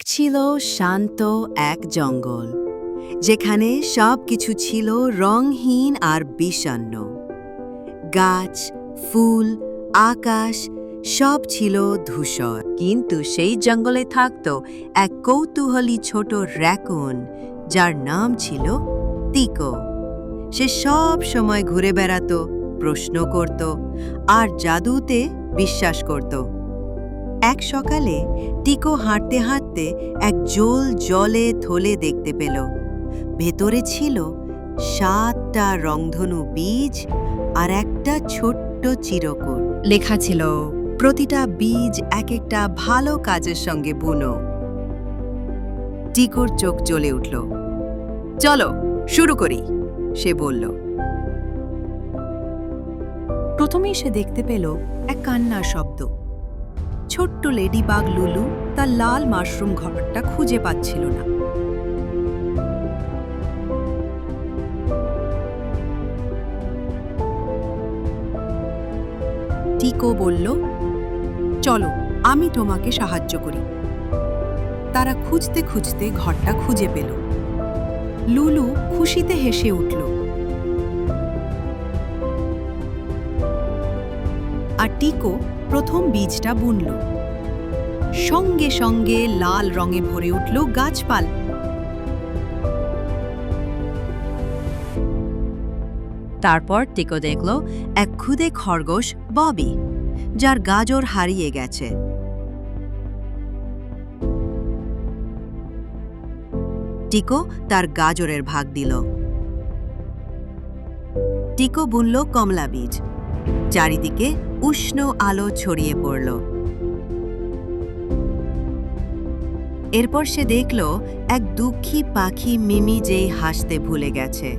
ছিল শান্ত এক জঙ্গল, যেখানে সবকিছু ছিল রংহীন আর বিষণ্ণ। গাছ, ফুল, আকাশ সব ছিল ধূসর। কিন্তু সেই জঙ্গলে থাকত এক কৌতূহলী ছোট র‍্যাকুন, যার নাম ছিল টিকো। সে সব সময় ঘুরে বেড়াতো, প্রশ্ন করত আর জাদুতে বিশ্বাস করত। এক সকালে টিকো হাঁটতে হাঁটতে এক জলে থলে দেখতে পেল। ভেতরে ছিল ৭টা রংধনু বীজ আর একটা ছোট্ট চিরকুট। লেখা ছিল, প্রতিটা বীজ এক একটা ভালো কাজের সঙ্গে বুনো। টিকোর চোখ জ্বলে উঠল। চলো শুরু করি, সে বলল। প্রথমেই সে দেখতে পেল এক কান্নার শব্দ। ছোট্ট লেডিবাগ লুলু তার লাল মাশরুম ঘরটা খুঁজে পাচ্ছিল না। টিকো বলল, চলো আমি তোমাকে সাহায্য করি। তারা খুঁজতে খুঁজতে ঘরটা খুঁজে পেল। লুলু খুশিতে হেসে উঠল আর টিকো প্রথম বীজটা বুনল। সঙ্গে সঙ্গে লাল রঙে ভরে উঠল গাছপালা। তারপর টিকো দেখল এক ক্ষুদে খরগোশ ববি, যার গাজর হারিয়ে গেছে। টিকো তার গাজরের ভাগ দিল। টিকো বুনল কমলা বীজ। চারিদিকে উষ্ণ আলো ছড়িয়ে পড়ল। এরপর সে দেখল এক দুঃখী পাখি মিমি যেই হাসতে ভুলে গেছে।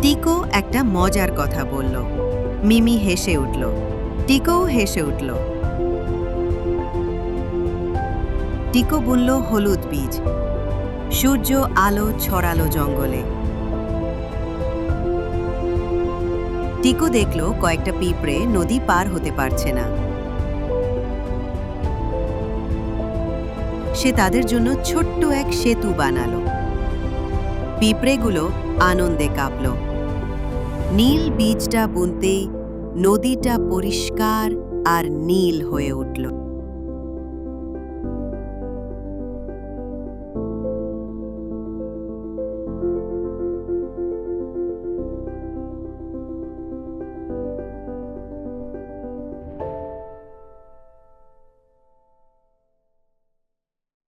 টিকো একটা মজার কথা বলল। মিমি হেসে উঠল। টিকোও হেসে উঠল। টিকো বুনল হলুদ বীজ। সূর্য আলো ছড়ালো জঙ্গলে। টিকো দেখল কয়েকটা পিঁপড়ে নদী পার হতে পারছে না। সে তাদের জন্য ছোট্ট এক সেতু বানালো। পিঁপড়েগুলো আনন্দে কাঁপল। নীল বীজটা বুনতেই নদীটা পরিষ্কার আর নীল হয়ে উঠল।